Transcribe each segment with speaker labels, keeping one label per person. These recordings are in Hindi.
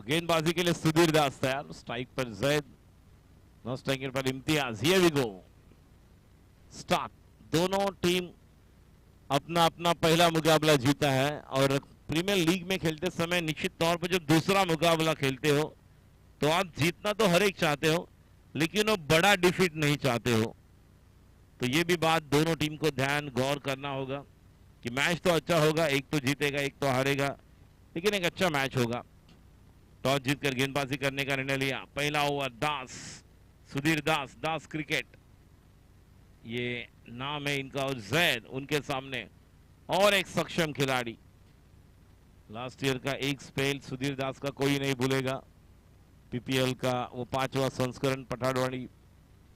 Speaker 1: तो गेंदबाजी के लिए सुधीर दास तैयार, स्ट्राइक पर जैद, नो स्ट्राइकर पर Imtiyaz. Here we go, start. दोनों टीम अपना अपना पहला मुकाबला जीता है और प्रीमियर लीग में खेलते समय निश्चित तौर पर जब दूसरा मुकाबला खेलते हो तो आप जीतना तो हर एक चाहते हो, लेकिन वो बड़ा डिफीट नहीं चाहते हो। तो ये भी बात दोनों टीम को ध्यान गौर करना होगा कि मैच तो अच्छा होगा, एक तो जीतेगा एक तो हारेगा, लेकिन एक अच्छा मैच होगा। टॉस जीतकर गेंदबाजी करने का निर्णय लिया। पहला ओवर दास, सुधीर दास, दास क्रिकेट ये नाम है इनका, और जैद उनके सामने और एक सक्षम खिलाड़ी। लास्ट ईयर का एक स्पेल सुधीर दास का कोई नहीं भूलेगा। पीपीएल का वो 5वां संस्करण,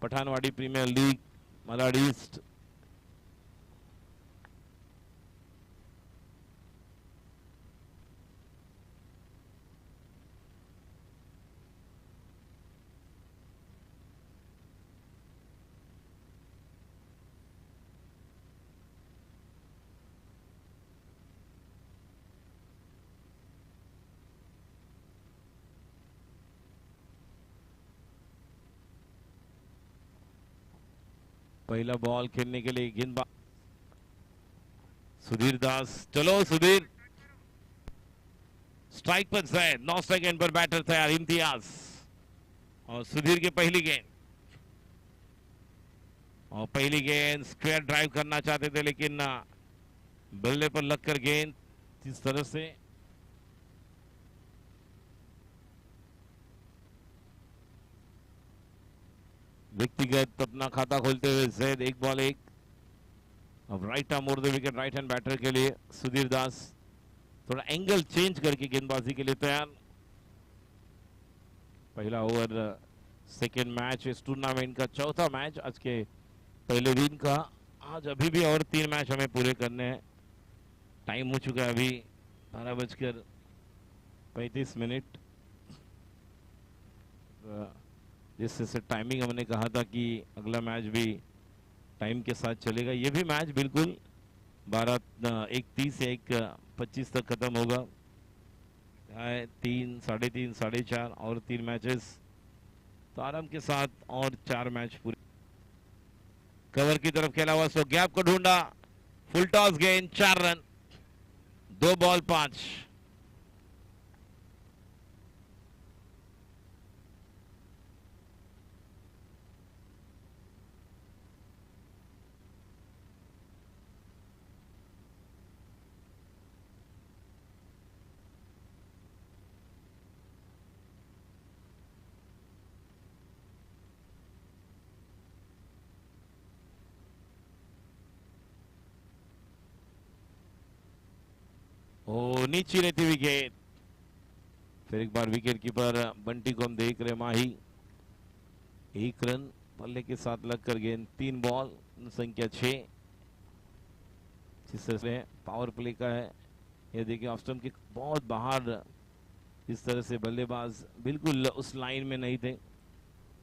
Speaker 1: Pathanwadi premier league, Malad east. पहला बॉल खेलने के लिए गेंदबाज सुधीर दास। चलो सुधीर, स्ट्राइक पर जैद, 9 सेकंड पर बैटर तैयार इम्तियाज। और सुधीर की पहली गेंद, और पहली गेंद स्क्वायर ड्राइव करना चाहते थे, लेकिन बल्ले पर लगकर गेंद इस तरह से व्यक्तिगत अपना खाता खोलते हुए जैद। एक बॉल एक। अब right arm over the wicket, right hand batter के लिए सुधीर दास थोड़ा एंगल चेंज करके गेंदबाजी के लिए तैयार। पहला ओवर, सेकेंड मैच इस टूर्नामेंट का, चौथा मैच आज के पहले दिन का। आज अभी भी और 3 मैच हमें पूरे करने हैं। टाइम हो चुका है अभी 12:35। जिससे टाइमिंग हमने कहा था कि अगला मैच भी टाइम के साथ चलेगा। ये भी मैच बिल्कुल 1:30 या 1:25 तक खत्म होगा। 3, 3:30, 4:30 और 3 मैचेस, तो आराम के साथ और 4 मैच पूरे। कवर की तरफ खेला हुआ, सो गैप को ढूंढा, फुल टॉस गेंद, 4 रन, 2 बॉल 5। ओ नीचे रहती विकेट। फिर एक बार विकेट कीपर बंटी को हम देख रहे, माही 1 रन पल्ले के साथ लगकर गेंद, 3 बॉल, संख्या 6। जिस तरह से पावर प्ले का है ये देखिए, ऑफ स्टंप के बहुत बाहर इस तरह से बल्लेबाज बिल्कुल उस लाइन में नहीं थे।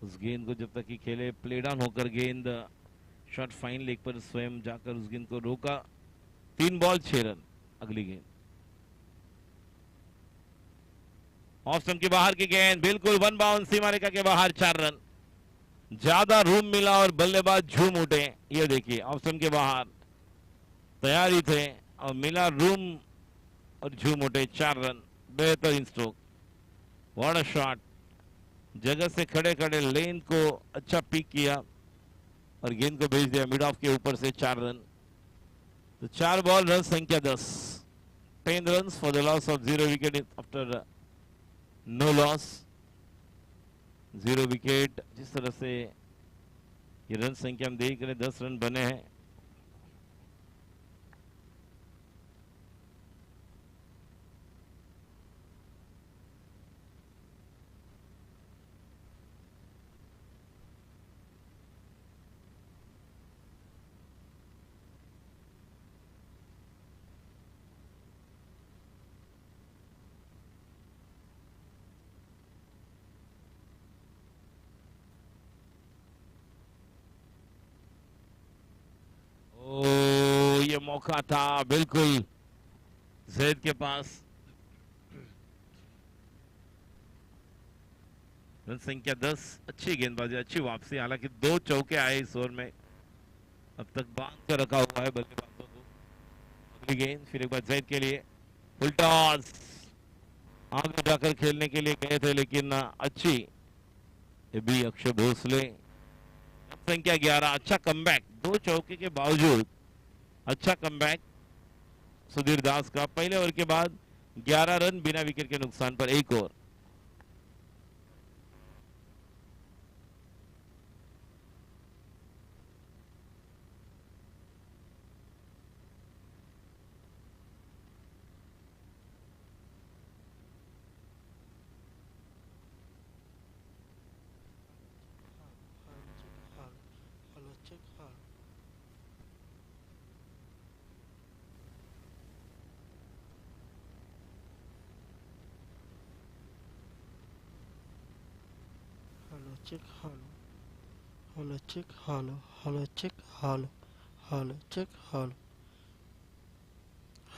Speaker 1: उस गेंद को जब तक कि खेले, प्ले डाउन होकर गेंद शॉट फाइन लेग पर स्वयं जाकर उस गेंद को रोका। 3 बॉल 6 रन। अगली गेंद ऑफ स्टंप के बाहर की गेंद, बिल्कुल वन बाउंस, सीमा रेखा के बाहर, 4 रन। ज्यादा रूम मिला और बल्लेबाज झूम उठे। ये देखिए ऑफ स्टंप के बाहर तैयारी थे और मिला रूम और झूम उठे, 4 रन। बेहतरीन स्ट्रोक, व्हाट अ शॉट। जगह से खड़े खड़े लेन को अच्छा पिक किया और गेंद को भेज दिया मिड ऑफ के ऊपर से, 4 रन। तो 4 बॉल, रन संख्या 10, 10 runs for the loss of 0 wicket after no loss, 0 wicket. जिस तरह से ये रन संख्या हम देख रहे, 10 रन बने हैं। ये मौका था बिल्कुल जैद के पास। रन संख्या 10। अच्छी गेंदबाजी, अच्छी वापसी, हालांकि 2 चौके आए इस ओवर में, अब तक बांध कर रखा हुआ है बल्लेबाजों को। अगली गेंद फिर एक बार जैद के लिए, फुल टॉस, आगे जाकर खेलने के लिए गए थे लेकिन अच्छी ये भी अक्षय भोसले। संख्या 11, अच्छा कमबैक, 2 चौके के बावजूद अच्छा कमबैक सुधीर दास का। पहले ओवर के बाद 11 रन बिना विकेट के नुकसान पर एक over.
Speaker 2: check hello hello check hello hello check hello hello check hello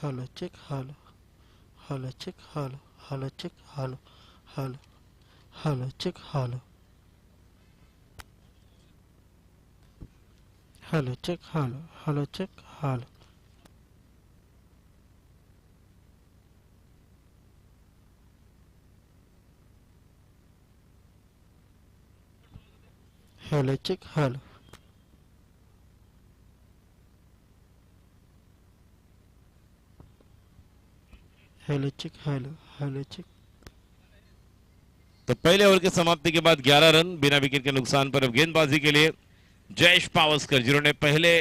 Speaker 2: hello check hello hello check hello hello check hello hello hello check hello hello check hello hello check hello hello check hello hello check hello hello check।
Speaker 1: तो पहले ओवर की समाप्ति के बाद 11 रन बिना विकेट के नुकसान पर। अब गेंदबाजी के लिए जयेश पावस्कर, जिन्होंने पहले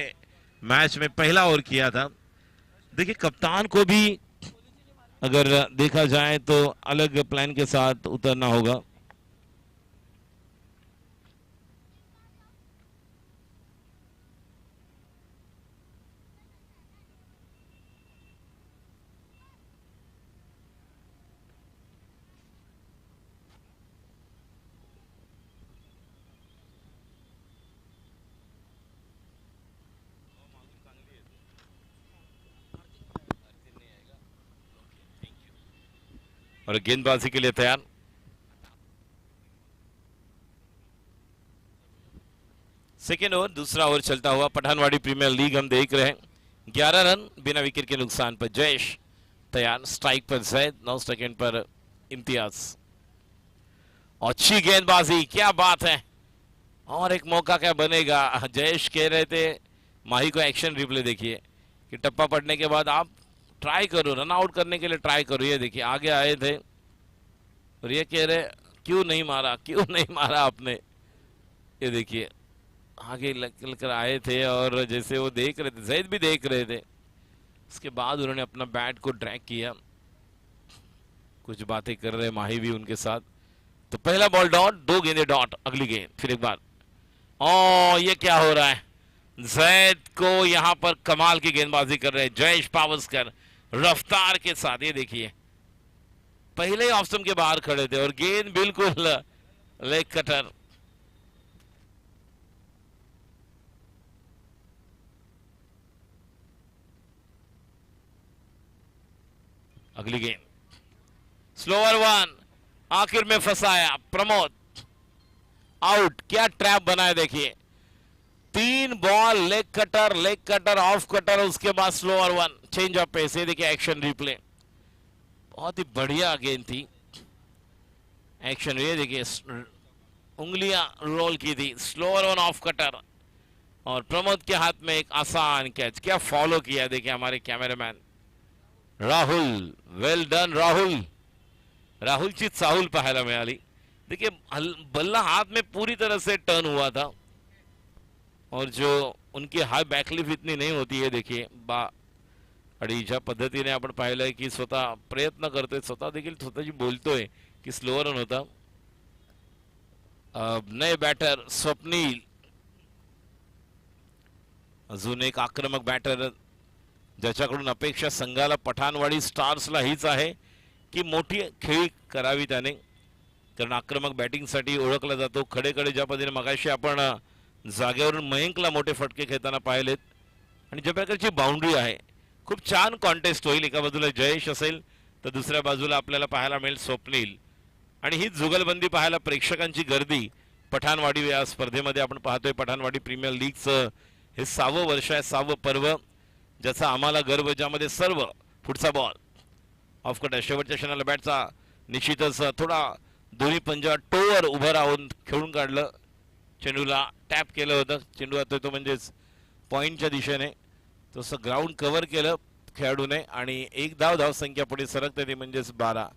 Speaker 1: मैच में पहला ओवर किया था। देखिए कप्तान को भी अगर देखा जाए तो अलग प्लान के साथ उतरना होगा। और गेंदबाजी के लिए तैयार। सेकेंड ओवर, दूसरा ओवर चलता हुआ पठानवाड़ी प्रीमियर लीग हम देख रहे हैं। 11 रन बिना विकेट के नुकसान पर जयेश तैयार, स्ट्राइक पर जैद, 9 सेकेंड पर इम्तियाज। अच्छी गेंदबाजी, क्या बात है, और एक मौका क्या बनेगा। जयेश कह रहे थे माही को एक्शन रिप्ले देखिए कि टप्पा पड़ने के बाद आप ट्राई करो, रन आउट करने के लिए ट्राई करो। ये देखिए आगे आए थे और ये कह रहे क्यों नहीं मारा, क्यों नहीं मारा आपने। ये देखिए आगे निकल कर आए थे और जैसे वो देख रहे थे, जैद भी देख रहे थे, उसके बाद उन्होंने अपना बैट को ड्रैग किया, कुछ बातें कर रहे माही भी उनके साथ। तो पहला बॉल डॉट, 2 गेंदे डॉट। अगली गेंद फिर एक बार, ओ ये क्या हो रहा है। जैद को यहां पर कमाल की गेंदबाजी कर रहे हैं जयेश पावस्कर रफ्तार के साथ। ये देखिए पहले ऑफ स्टंप के बाहर खड़े थे और गेंद बिल्कुल लेग कटर। अगली गेंद स्लोअर वन, आखिर में फंसाया प्रमोद, आउट। क्या ट्रैप बनाया देखिए, 3 ball, leg cutter, off cutter, उसके बाद slower one, change of pace. ये देखिए एक्शन रिप्ले, बहुत ही बढ़िया गेंद थी। एक्शन ये देखिए उंगलियां रोल की थी, स्लोअर वन, ऑफ कटर, और प्रमोद के हाथ में एक आसान कैच। क्या फॉलो किया देखिए हमारे cameraman Rahul, well done Rahul. राहुलची साहुल पाहायला मिळाली। देखिए बल्ला हाथ में पूरी तरह से टर्न हुआ था और जो उनकी हाय बॅकलिफ इतनी नहीं होती है देखिए आणि ज्या पद्धतीने आपण पाहिलंय की स्वतः प्रयत्न करतोय, स्वतः देखील स्वतःची बोलतोय की स्लोअर रन होता। नए बॅटर स्वप्नील, अजून एक आक्रमक बॅटर ज्याच्याकडून अपेक्षा संघाला पठाणवाडी स्टार्सला हीच आहे की मोठी खेळी करावी त्याने, कारण आक्रमक बॅटिंगसाठी ओळखला जातो। खडे खडे ज्या पद्धतीने मगाशी आपण जागेवरून मयंकला मोठे फटके खेळताना पाहिलेत आणि ज्या प्रकारची बाउंड्री आहे, खूप छान कॉन्टेस्ट होईल। एका बाजूला जयेश असेल तर दुसऱ्या बाजूला आपल्याला पाहायला मिळेल स्वप्नील आणि ही जुगलबंदी पाहायला प्रेक्षकांची गर्दी पठाणवाडी या स्पर्धेमध्ये आपण पाहतोय. पठाणवाडी प्रीमियर लीगचं हे 6वं वर्ष आहे, 6वं पर्व, ज्याचा आम्हाला गर्व, ज्यामध्ये सर्व. पुढचा बॉल ऑफकट आहे, शेवटच्या क्षणाला बॅटचा निश्चितच थोडा दोन्ही पंजा टोवर उभं राहून खेळून काढलं. चेंडूला टॅप केलं होतं, चेंडू आता तो म्हणजेच पॉईंटच्या दिशेने तसं ग्राउंड कव्हर केलं खेळाडूने आणि एक धाव संख्या पुढे सरकते, ती म्हणजेच 12.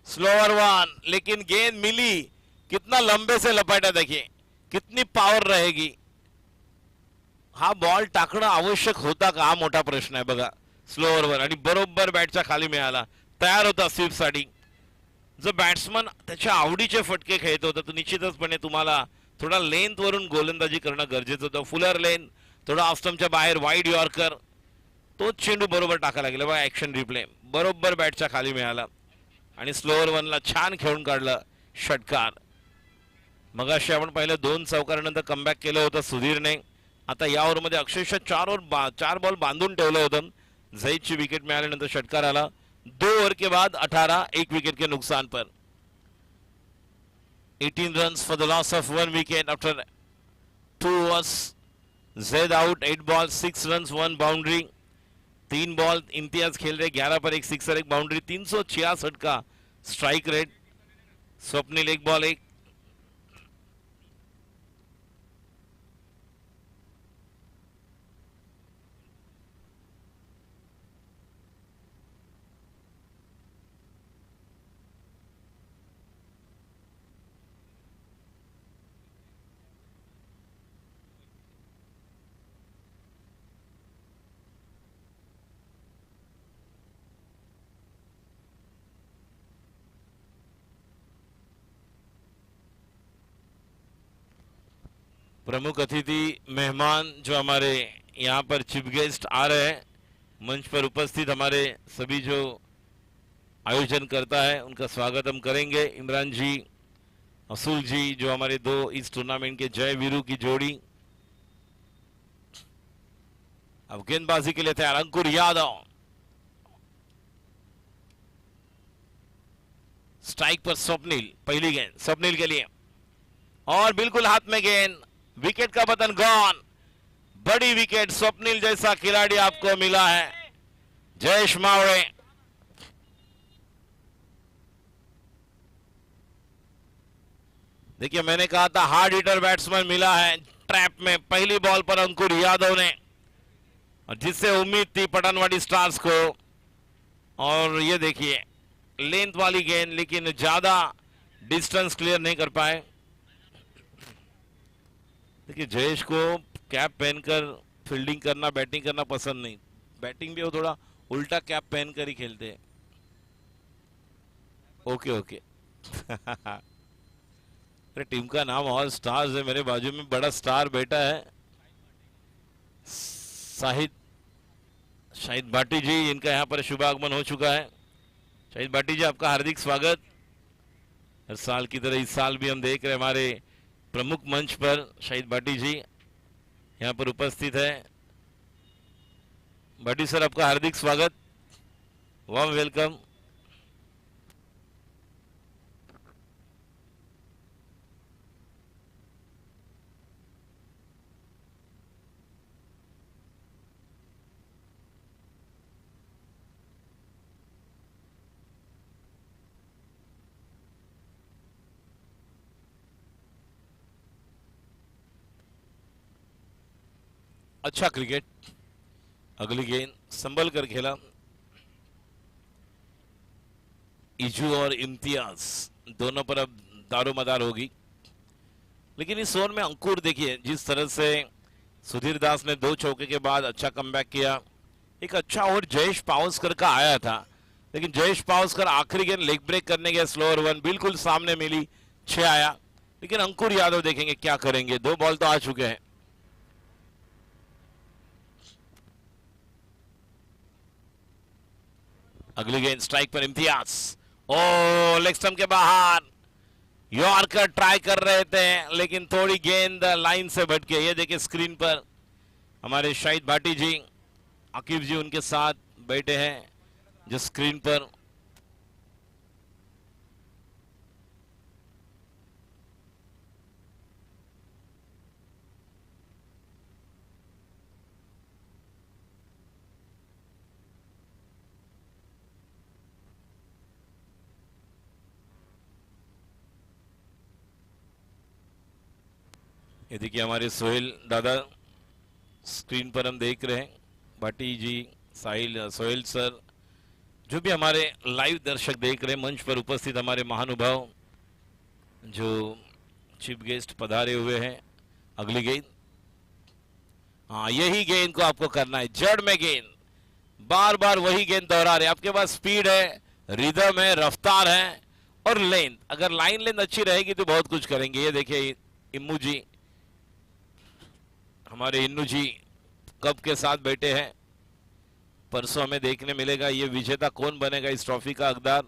Speaker 1: स्लोअर वन, लेकिन गेंद मिली. कितना लंबे से लपेटा, देखिए कितनी पावर रहेगी. हा बॉल टाकणं आवश्यक होता का, हा मोठा प्रश्न आहे बघा. स्लोअर वन आणि बरोबर बॅटच्या खाली मिळाला, तयार होता स्वीपसाठी. जर बॅट्समन त्याच्या आवडीचे फटके खेळत होता तर निश्चितचपणे तुम्हाला थोडा लेंथ वरून गोलंदाजी करणं गरजेचं होतं. फुलर लेन, थोडा ऑफस्टम्पच्या बाहेर वाईड यॉर्कर, तोच चेंडू बरोबर टाकायला गेला बघा. ऍक्शन रिप्ले, बरोबर बॅटच्या खाली मिळाला आणि स्लोअर वनला छान खेळून काढलं. षटकार. मगाशी आपण पाहिलं 2 चौकारानंतर कमबॅक केलं होतं सुधीरने. आता या ओव्हरमध्ये अक्षरशः 4 बॉल बांधून ठेवलं होतं. झैदची विकेट मिळाल्यानंतर षटकार आला. 2 ओवर के बाद 18, 1 विकेट के नुकसान पर. 18 runs for the loss of 1 wicket after 2 overs. Zaid out, 8 ball 6 runs 1 boundary. 3 ball Imtiaz खेल रहे, 11 पर 1 सिक्सर 1 बाउंड्री. 366 का स्ट्राइक रेट. स्वप्निल 1 बॉल 1. प्रमुख अतिथि मेहमान जो हमारे यहाँ पर चीफ गेस्ट आ रहे हैं, मंच पर उपस्थित हमारे सभी जो आयोजन करता है उनका स्वागत हम करेंगे. इमरान जी, असूल जी, जो हमारे 2 इस टूर्नामेंट के जय वीरू की जोड़ी. अब गेंदबाजी के लिए तैयार अंकुर यादव. स्ट्राइक पर स्वप्निल. पहली गेंद स्वप्निल के लिए और बिल्कुल हाथ में गेंद. विकेट का पतन गॉन. बड़ी विकेट. स्वप्निल जैसा खिलाड़ी आपको मिला है. जयेश मावड़े. देखिए मैंने कहा था हार्ड हिटर बैट्समैन मिला है ट्रैप में. पहली बॉल पर अंकुर यादव ने, और जिससे उम्मीद थी पठानवाड़ी स्टार्स को. और ये देखिए लेंथ वाली गेंद, लेकिन ज्यादा डिस्टेंस क्लियर नहीं कर पाए. देखिए जयेश को कैप पहनकर फील्डिंग करना, बैटिंग करना पसंद नहीं. बैटिंग भी वो थोड़ा उल्टा कैप पहनकर ही खेलते हैं. Okay okay. अरे टीम का नाम ऑल स्टार्स है. मेरे बाजू में बड़ा स्टार बैठा है, शाहिद भाटी जी. इनका यहाँ पर शुभागमन हो चुका है. शाहिद भाटी जी, आपका हार्दिक स्वागत. हर साल की तरह इस साल भी हम देख रहे हैं हमारे प्रमुख मंच पर शाहिद भाटी जी यहाँ पर उपस्थित है. भाटी सर, आपका हार्दिक स्वागत, वार्म वेलकम. अच्छा क्रिकेट. अगली गेंद संभल कर खेला. इजू और इम्तियाज दोनों पर अब दारोमदार होगी. लेकिन इस ओवर में अंकुर देखिए जिस तरह से सुधीर दास ने 2 चौके के बाद अच्छा कमबैक किया. एक अच्छा ओवर जयेश पावस्कर का आया था, लेकिन जयेश पावस्कर आखिरी गेंद लेग ब्रेक करने गया. स्लोअर वन बिल्कुल सामने मिली, 6 आया. लेकिन अंकुर यादव देखेंगे क्या करेंगे. 2 बॉल तो आ चुके हैं. अगली गेंद स्ट्राइक पर इम्तियाज. ओ लेग स्टंप के बाहर. यॉर्कर ट्राई कर रहे थे लेकिन थोड़ी गेंद लाइन से भटके। ये देखिए स्क्रीन पर हमारे शाहिद भाटी जी, आकिब जी उनके साथ बैठे हैं जो स्क्रीन पर। ये देखिए हमारे सोहेल दादा स्क्रीन पर हम देख रहे हैं, भाटी जी, साहिल, सोहेल सर, जो भी हमारे लाइव दर्शक देख रहे हैं, मंच पर उपस्थित हमारे महानुभाव जो चीफ गेस्ट पधारे हुए हैं। अगली गेंद, हाँ यही गेंद को आपको करना है, जड़ में गेंद, बार बार वही गेंद दोहरा रहे। आपके पास स्पीड है, रिदम है, रफ्तार है और लेंथ, अगर लाइन लेंथ अच्छी रहेगी तो बहुत कुछ करेंगे। ये देखिए इम्मू जी, हमारे इन्नू जी कप के साथ बैठे हैं। परसों हमें देखने मिलेगा ये विजेता कौन बनेगा इस ट्रॉफी का हकदार,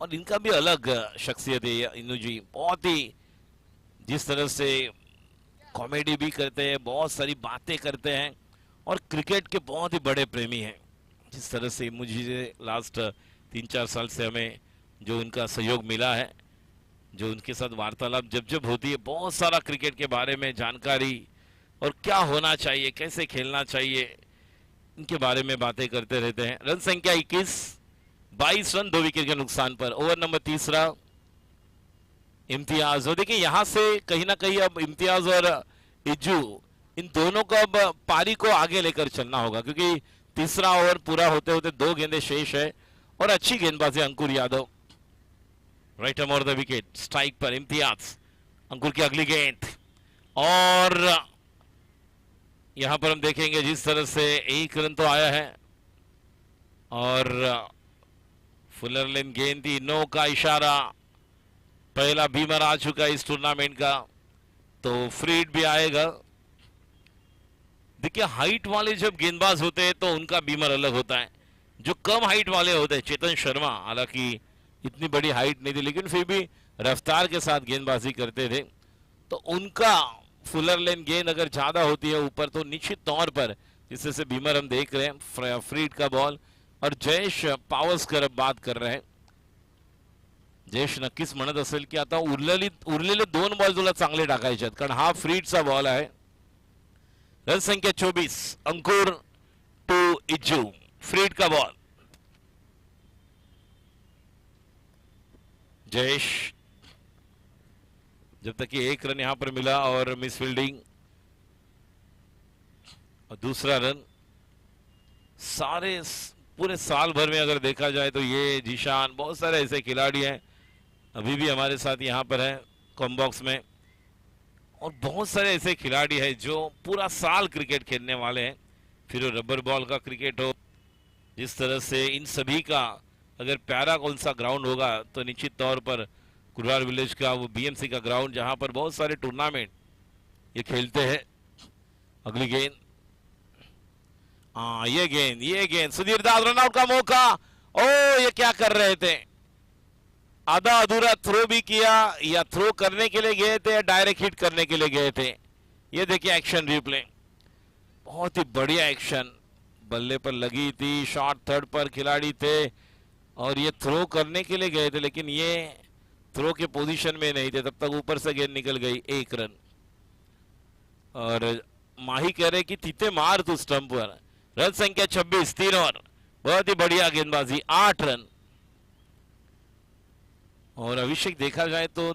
Speaker 1: और इनका भी अलग शख्सियत है। इन्नू जी बहुत ही, जिस तरह से कॉमेडी भी करते हैं, बहुत सारी बातें करते हैं और क्रिकेट के बहुत ही बड़े प्रेमी हैं। जिस तरह से मुझे लास्ट 3-4 साल से हमें जो उनका सहयोग मिला है, जो उनके साथ वार्तालाप जब जब होती है, बहुत सारा क्रिकेट के बारे में जानकारी और क्या होना चाहिए, कैसे खेलना चाहिए, इनके बारे में बातें करते रहते हैं। रन संख्या 21, 22 रन 2 विकेट के नुकसान पर। ओवर नंबर तीसरा, इम्तियाज। और देखिए यहां से कहीं ना कहीं अब इम्तियाज और इज्जू, इन दोनों को अब पारी को आगे लेकर चलना होगा, क्योंकि तीसरा ओवर पूरा होते होते 2 गेंदें शेष है और अच्छी गेंदबाजी Ankur Yadav, right on the wicket, strike पर इम्तियाज। अंकुर की अगली गेंद, और यहां पर हम देखेंगे जिस तरह से 1 रन तो आया है और फुलर लेन गेंद थी, नो का इशारा, पहला बीमर आ चुका है इस टूर्नामेंट का, तो फ्री हिट भी आएगा। देखिए हाइट वाले जब गेंदबाज होते हैं तो उनका बीमर अलग होता है, जो कम हाइट वाले होते हैं, चेतन शर्मा हालांकि इतनी बड़ी हाइट नहीं थी लेकिन फिर भी रफ्तार के साथ गेंदबाजी करते थे, तो उनका फुलर लेन गेंद अगर ज्यादा होती है ऊपर तो निश्चित तौर पर, जिससे से बीमर हम देख रहे हैं, फ्री हिट का बॉल। और जयेश पावसकर बात कर रहे हैं, जयेश नक्कीच म्हणत असेल की आता उरलेले 2 बॉल तुला चांगले टाकायचे आहेत, कारण हा फ्री हिटचा बॉल आहे। रन संख्या 24, अंकुर टू इज्जू, फ्री हिट का बॉल। जयेश, जब तक कि 1 रन यहां पर मिला और मिस फील्डिंग, और दूसरा रन। सारे पूरे साल भर में अगर देखा जाए तो ये जीशान, बहुत सारे ऐसे खिलाड़ी हैं अभी भी हमारे साथ यहां पर हैं कॉम बॉक्स में, और बहुत सारे ऐसे खिलाड़ी हैं जो पूरा साल क्रिकेट खेलने वाले हैं, फिर वो रबर बॉल का क्रिकेट हो। जिस तरह से इन सभी का अगर प्यारा कौन सा ग्राउंड होगा तो निश्चित तौर पर कुर्रार विलेज का वो बीएमसी का ग्राउंड, जहां पर बहुत सारे टूर्नामेंट ये खेलते हैं। अगली गेंद, हाँ ये गेंद सुधीर दास, रनआउट का मौका। ओ ये क्या कर रहे थे, आधा अधूरा थ्रो भी किया, या थ्रो करने के लिए गए थे या डायरेक्ट हिट करने के लिए गए थे। ये देखिए एक्शन रिप्ले, बहुत ही बढ़िया एक्शन, बल्ले पर लगी थी, शॉट थर्ड पर खिलाड़ी थे और ये थ्रो करने के लिए गए थे, लेकिन ये थ्रो के पोजीशन में नहीं थे, तब तक ऊपर से गेंद निकल गई। 1 रन। और माही कह रहे कि तीते मार तू स्टंप पर। रन संख्या 26, 3 ओवर, बहुत ही बढ़िया गेंदबाजी, 8 रन। और अभिषेक देखा जाए तो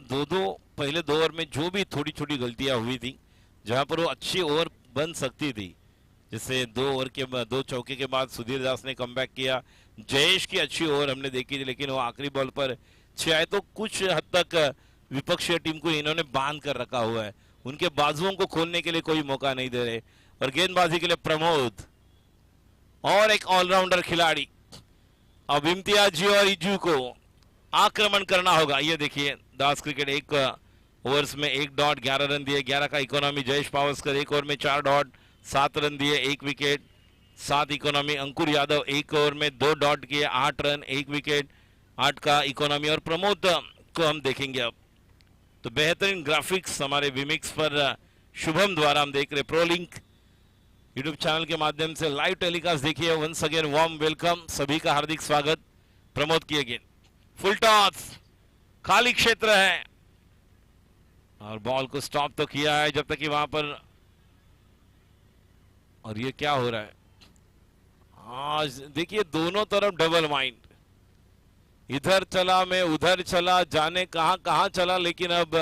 Speaker 1: पहले 2 ओवर में जो भी थोड़ी छोटी गलतियां हुई थी, जहां पर वो अच्छी ओवर बन सकती थी, जैसे 2 ओवर के बाद 2 चौके के बाद सुधीर दास ने कमबैक किया, जयेश की अच्छी ओवर हमने देखी थी, लेकिन वो आखिरी बॉल पर 6 आए, तो कुछ हद तक विपक्षीय टीम को इन्होंने बांध कर रखा हुआ है, उनके बाजुओं को खोलने के लिए कोई मौका नहीं दे रहे। और गेंदबाजी के लिए प्रमोद, और एक ऑलराउंडर खिलाड़ी, अब इम्तियाज जी और इज्जू को आक्रमण करना होगा। ये देखिए दास क्रिकेट 1 ओवर्स में 1 डॉट, 11 रन दिए, 11 का इकोनॉमी। जयेश पावसकर 1 ओवर में 4 डॉट, 7 रन दिए, 1 विकेट, 7 इकोनॉमी। अंकुर यादव 1 ओवर में 2 डॉट किए, 8 रन, 1 विकेट, 8 का इकोनॉमी। और प्रमोद को हम देखेंगे अब, तो बेहतरीन ग्राफिक्स हमारे विमिक्स पर शुभम द्वारा हम देख रहे। प्रो लिंक यूट्यूब चैनल के माध्यम से लाइव टेलीकास्ट देखिए। वंस अगेन वार्म वेलकम, सभी का हार्दिक स्वागत। प्रमोद की अगेन फुल टॉस, खाली क्षेत्र है और बॉल को स्टॉप तो किया है जब तक कि वहां पर, और ये क्या हो रहा है आज देखिए, दोनों तरफ डबल माइंड, इधर चला मैं उधर चला, जाने कहां कहां चला, लेकिन अब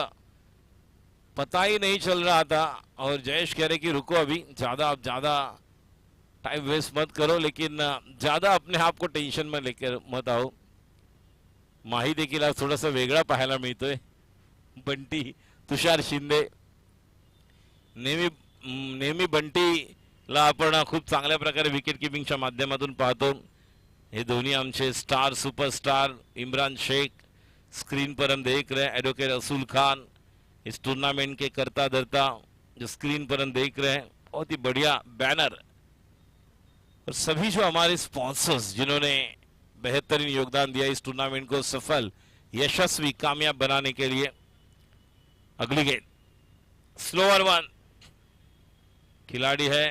Speaker 1: पता ही नहीं चल रहा था। और जयेश कह रहे कि रुको अभी, आप ज्यादा टाइम वेस्ट मत करो, लेकिन ज्यादा अपने आप को टेन्शन में लेकर मत आओ। माही देखील आज थोडासा वेगळा पाहायला मिळतोय। बंटी, तुषार शिंदे, नेहमी बंटीला आपण खूप चांगल्या प्रकारे विकेट किपिंगच्या माध्यमातून पाहतो। ये दोनों आमचे star superstar Imran Shaikh screen पर हम देख रहे हैं। एडवोकेट असूल खान इस टूर्नामेंट के करता धरता जो स्क्रीन पर हम देख रहे हैं, बहुत ही बढ़िया बैनर, और सभी जो हमारे स्पॉन्सर्स जिन्होंने बेहतरीन योगदान दिया इस टूर्नामेंट को सफल, यशस्वी, कामयाब बनाने के लिए। अगली गेंद स्लोअर वन, खिलाड़ी है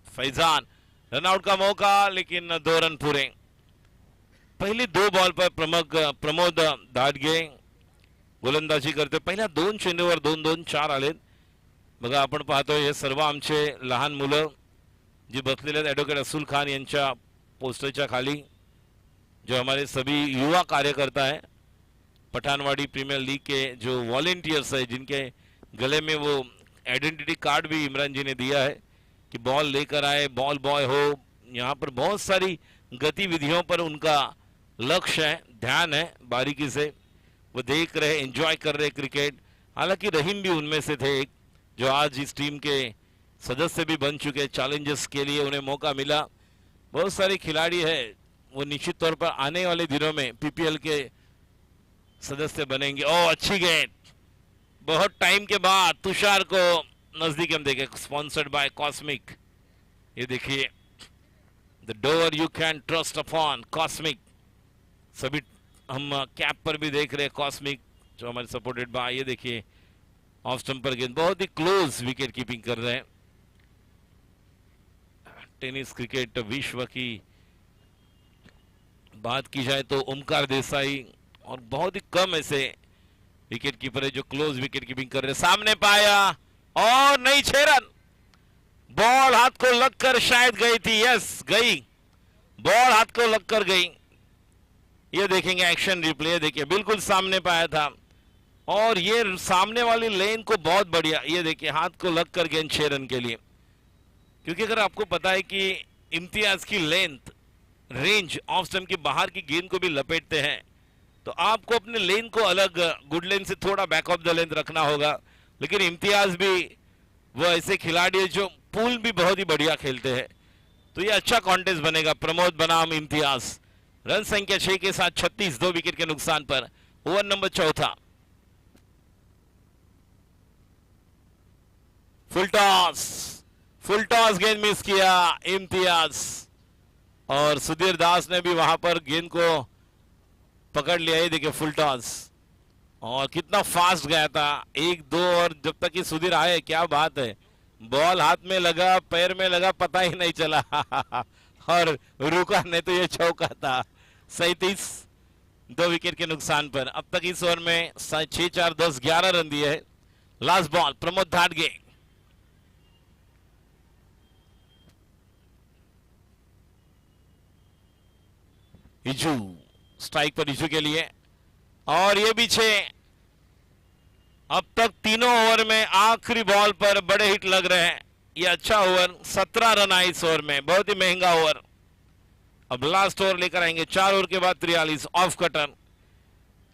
Speaker 1: फैजान, रनआउट का मौका लेकिन 2 रन पूरे। पहली 2 बॉल पर प्रमोद दाडगे गोलंदाजी करते। पहिल्या 2 चेंडूवर 2-2 4 आलेत। बघा आपण पाहतोय हे सर्व आमचे लहान मुलं जी बसलेले आहेत ॲडव्होकेट असूल खान यांच्या पोस्टरच्या खाली, जो हमारे सभी युवा कार्यकर्ता है, पठानवाड़ी प्रीमियर लीग के जो वॉलेंटियर्स है, जिनके गले में वो आइडेंटिटी कार्ड भी इमरान जी ने दिया है कि बॉल लेकर आए, बॉल बॉय हो। यहाँ पर बहुत सारी गतिविधियों पर उनका लक्ष्य है, ध्यान है, बारीकी से वो देख रहे, एंजॉय कर रहे क्रिकेट। हालांकि रहीम भी उनमें से थे एक, जो आज इस टीम के सदस्य भी बन चुके। चैलेंजर्स के लिए उन्हें मौका मिला। बहुत सारे खिलाड़ी है, वो निश्चित तौर पर आने वाले दिनों में पीपीएल के सदस्य बनेंगे। ओ अच्छी गेंद, बहुत टाइम के बाद तुषार को नजदीक हम देखे। स्पॉन्सर्ड बाय कॉस्मिक, ये देखिए the door you can trust upon cosmic. सभी हम कैप पर भी देख रहे हैं कॉस्मिक, जो हमारे सपोर्टेड बाय। ये देखिए ऑफ स्टंप पर गेंद, बहुत ही क्लोज विकेट कीपिंग कर रहे हैं। टेनिस क्रिकेट विश्व की बात की जाए तो ओमकार देसाई और बहुत ही कम ऐसे विकेट कीपर है जो क्लोज विकेट कीपिंग कर रहे हैं। सामने पाया और नहीं, 6 रन। बॉल हाथ को लगकर शायद गई थी, यस गई, बॉल हाथ को लगकर गई। ये देखेंगे एक्शन रिप्ले, देखिए बिल्कुल सामने पाया था, और ये सामने वाली लेन को बहुत बढ़िया, ये देखिए हाथ को लगकर गेंद 6 रन के लिए। क्योंकि अगर आपको पता है कि इम्तियाज की लेंथ, रेंज ऑफ स्टंप के बाहर की गेंद को भी लपेटते हैं, तो आपको अपने लेन को अलग गुड लेन से थोड़ा बैक ऑफ द लेंथ रखना होगा। लेकिन इम्तियाज भी वो ऐसे खिलाड़ी है जो पूल भी बहुत ही बढ़िया खेलते हैं। तो ये अच्छा कॉन्टेस्ट बनेगा। प्रमोद बनाम इम्तियाज, रन संख्या 6 के साथ 36, 2 विकेट के नुकसान पर। ओवर नंबर 4, फुल टॉस गेंद मिस किया इम्तियाज, और सुधीर दास ने भी वहां पर गेंद को पकड़ लिया। ये देखिए फुल टॉस, और कितना फास्ट गया था, 1-2, और जब तक कि सुधीर आए, क्या बात है, बॉल हाथ में लगा, पैर में लगा, पता ही नहीं चला और रुका नहीं तो ये चौका था। 37, 2 विकेट के नुकसान पर। अब तक इस ओवर में 6, 4, 10, 11 रन दिए है। Last ball Pramod Dhadge, इजू strike पर, इजू के लिए, और ये भी 6। अब तक तीनों ओवर में आखिरी बॉल पर बड़े हिट लग रहे हैं। ये अच्छा ओवर, 17 रन आए इस ओवर में, बहुत ही महंगा ओवर। अब लास्ट ओवर लेकर आएंगे, 4 ओवर के बाद 43 ऑफ कटर।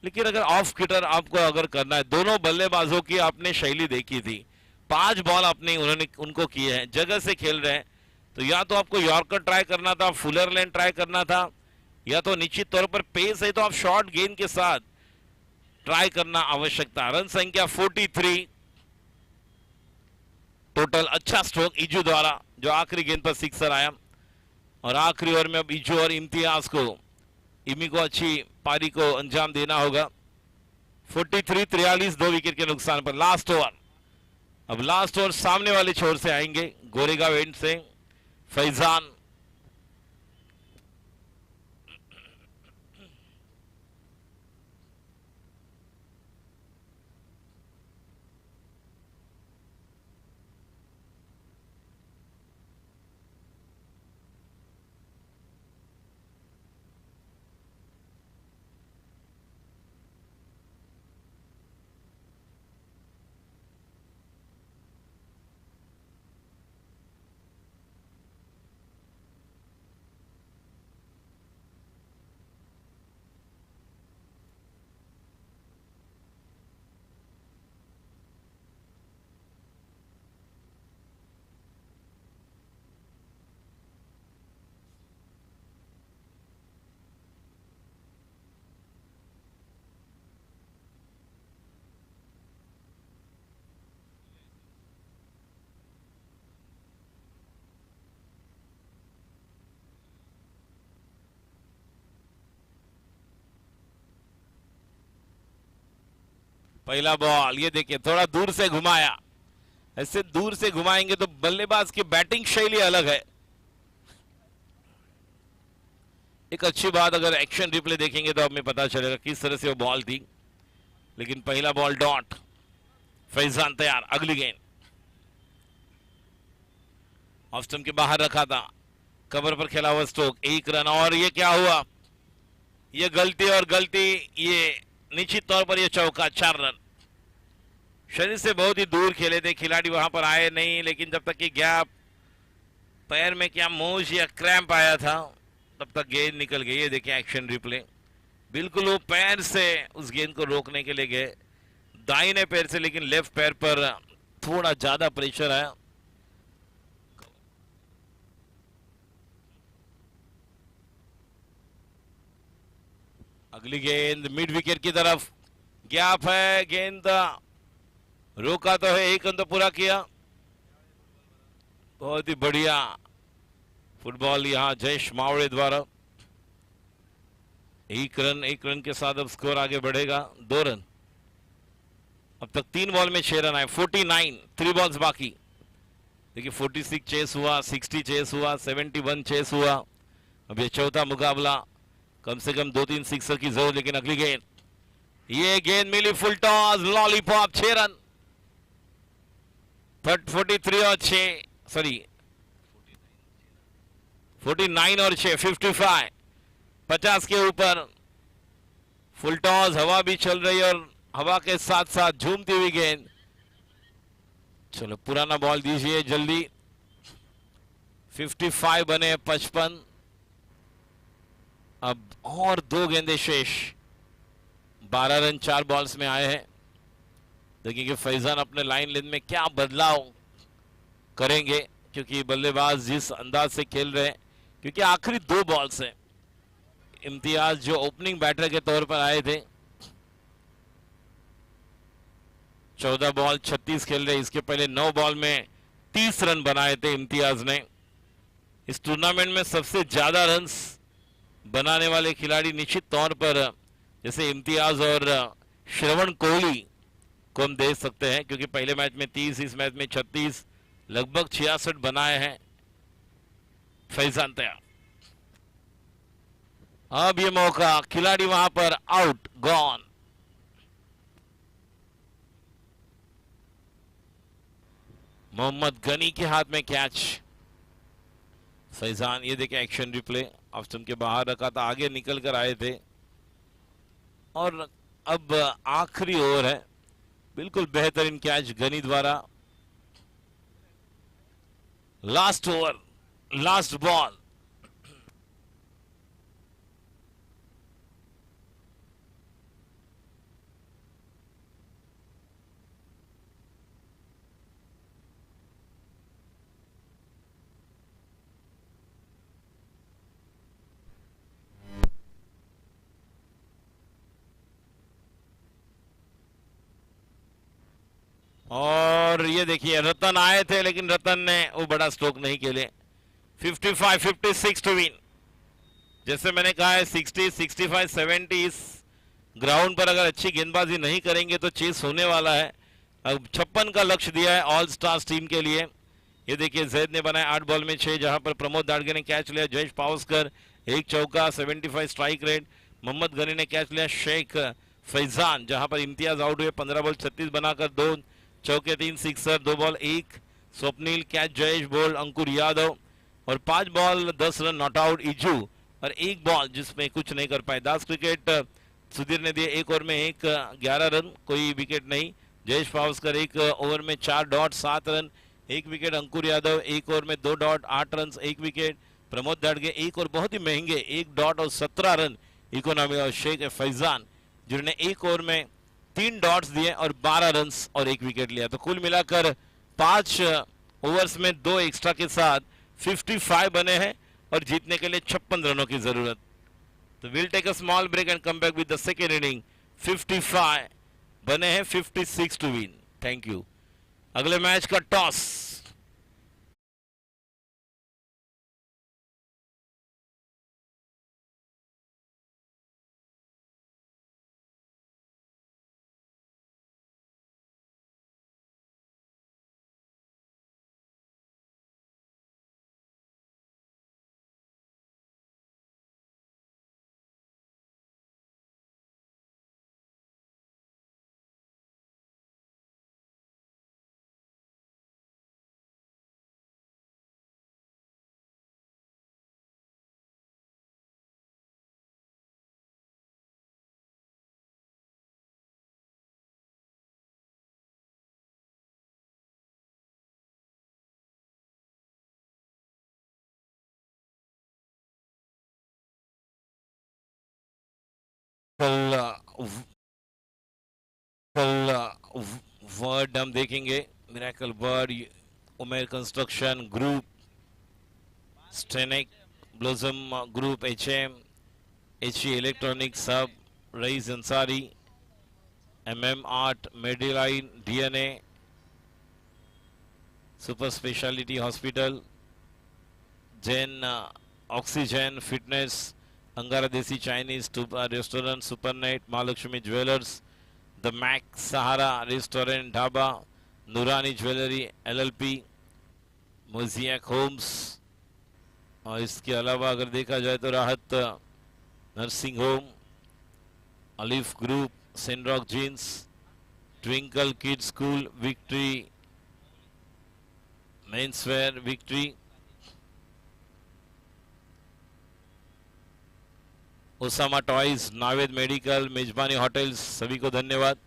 Speaker 1: लेकिन अगर ऑफ कटर आपको अगर करना है, दोनों बल्लेबाजों की आपने शैली देखी थी, 5 बॉल आपने उनको किए हैं, जगह से खेल रहे हैं, तो या तो आपको यॉर्कर ट्राई करना था, फुलर लैंड ट्राई करना था, या तो निश्चित तौर पर पेस है तो आप शॉर्ट गेंद के साथ ट्राई करना आवश्यकता। रन संख्या 43 टोटल। अच्छा स्ट्रोक इजू द्वारा, जो आखिरी गेंद पर सिक्सर आया, और आखिरी ओवर में अब इजू और इम्तियाज को, इमी को अच्छी पारी को अंजाम देना होगा। 43-43 2 विकेट के नुकसान पर लास्ट ओवर। अब लास्ट ओवर सामने वाले छोर से आएंगे, गोरेगांव एंड से फैजान। पहला बॉल, ये देखिए थोड़ा दूर से घुमाया। ऐसे दूर से घुमाएंगे तो बल्लेबाज की बैटिंग शैली अलग है। एक अच्छी बात, अगर एक्शन रिप्ले देखेंगे तो हमें पता चलेगा किस तरह से वो बॉल थी। लेकिन पहला बॉल डॉट, फैजान तैयार। अगली गेंद ऑफ स्टंप के बाहर रखा था, कवर पर खेला हुआ स्ट्रोक, 1 रन। और ये क्या हुआ, ये गलती और गलती, ये निश्चित तौर पर ये चौका, 4 रन। शरीर से बहुत ही दूर खेले थे खिलाड़ी, वहां पर आए नहीं। लेकिन जब तक कि गैप, पैर में क्या मोच या क्रैम्प आया था, तब तक गेंद निकल गई। ये देखिए एक्शन रिप्ले, बिल्कुल वो पैर से उस गेंद को रोकने के लिए गए, दाहिने पैर से, लेकिन लेफ्ट पैर पर थोड़ा ज्यादा प्रेशर आया। अगली गेंद मिड विकेट की तरफ, गैप है, गेंद रोका तो है, 1 रन तो पूरा किया। बहुत ही बढ़िया फुटबॉल यहां जयेश मावड़े द्वारा। 1 रन के साथ अब स्कोर आगे बढ़ेगा, 2 रन। अब तक 3 बॉल में 6 रन आए, 49, 3 बॉल्स बाकी। देखिए 46 चेस हुआ, 60 चेस हुआ, 71 चेस हुआ। अब ये चौथा मुकाबला, कम से कम 2-3 सिक्सर की जरूरत। लेकिन अगली गेंद, ये गेंद मिली फुल टॉस, लॉलीपॉप, 6 रन। 43 और 6, सॉरी 49 और 6, 55, 50 के ऊपर। फुल टॉस, हवा भी चल रही है और हवा के साथ साथ झूमती हुई गेंद। चलो पुराना बॉल दीजिए जल्दी। 55 बने 55। अब और 2 गेंदे शेष, 12 रन 4 बॉल्स में आए हैं। देखिए कि फैजान अपने लाइन लेंथ में क्या बदलाव करेंगे, क्योंकि बल्लेबाज जिस अंदाज से खेल रहे हैं, क्योंकि आखिरी 2 बॉल्स हैं। इम्तियाज जो ओपनिंग बैटर के तौर पर आए थे, 14 बॉल 36 खेल रहे। इसके पहले 9 बॉल में 30 रन बनाए थे इम्तियाज ने। इस टूर्नामेंट में सबसे ज्यादा रन्स बनाने वाले खिलाड़ी निश्चित तौर पर जैसे इम्तियाज और श्रवण कोहली को हम देख सकते हैं, क्योंकि पहले मैच में 30, इस मैच में 36, लगभग 66 बनाए हैं फैजान तैयार। अब ये मौका, खिलाड़ी वहां पर आउट, गॉन। मोहम्मद गनी के हाथ में कैच। फैजान, ये देखे एक्शन रिप्ले, ऑफ स्टंप के बाहर रखा था, आगे निकल कर आए थे। और अब आखिरी ओवर है, बिल्कुल बेहतरीन कैच गनी द्वारा। Last over, last ball. और ये देखिए रतन आए थे, लेकिन रतन ने वो बड़ा स्ट्रोक नहीं खेले। 55, 56 टू विन। जैसे मैंने कहा है 60, 65, 70 इस ग्राउंड पर अगर अच्छी गेंदबाजी नहीं करेंगे तो चेस होने वाला है। अब 56 का लक्ष्य दिया है ऑल स्टार्स टीम के लिए। ये देखिए जैद ने बनाया 8 बॉल में 6, जहां पर प्रमोद दाड़गे ने कैच लिया, जयेश पावस्कर एक चौका, 75 स्ट्राइक रेट। मोहम्मद गनी ने कैच लिया, शेख फैजान, जहां पर इम्तियाज आउट हुए, 15 बॉल 36 बनाकर 2 चौके 3 sixer, 2 ball 1 Swapnil, catch Jayesh, bowled Ankur Yadav, और 5 बॉल 10 रन नॉट आउट इजू, और 1 बॉल जिसमें कुछ नहीं कर पाए। दास क्रिकेट सुधीर ने दिए 1 ओवर में 11 रन, कोई विकेट नहीं। जयेश पावस्कर 1 ओवर में 4 डॉट 7 रन 1 विकेट। अंकुर यादव 1 ओवर में 2 डॉट 8 रन 1 विकेट। प्रमोद दाड़गे 1 और बहुत ही महंगे 1 डॉट और 17 रन इकोनॉमी, और शेख फैजान जिन्होंने 1 ओवर में 3 डॉट्स दिए और 12 रन और 1 विकेट लिया। तो कुल मिलाकर 5 ओवर्स में 2 एक्स्ट्रा के साथ 55 बने हैं और जीतने के लिए 56 रनों की जरूरत। तो will take a small break and come back with the second inning. 55 बने हैं, 56 टू विन। Thank you. अगले मैच का टॉस वर्ड हम देखेंगे। Miracle word, Umer construction group, स्टेनिक blossom group, HM, HE electronic सब, Rais Ansari, MM art, Mediline, DNA, super speciality hospital, Jain oxygen fitness, Angara desi Chinese restaurant, Supernet, Mahalakshmi jewellers, the Mac, Sahara restaurant dhaba, Noorani jewellery LLP, मोजियाक Holmes, और इसके अलावा अगर देखा जाए तो Rahat nursing home, Alif group, Senrock jeans, twinkle kid school, victory menswear, victory, Osama toys, Naved medical, Mezbani hotels, सभी को धन्यवाद।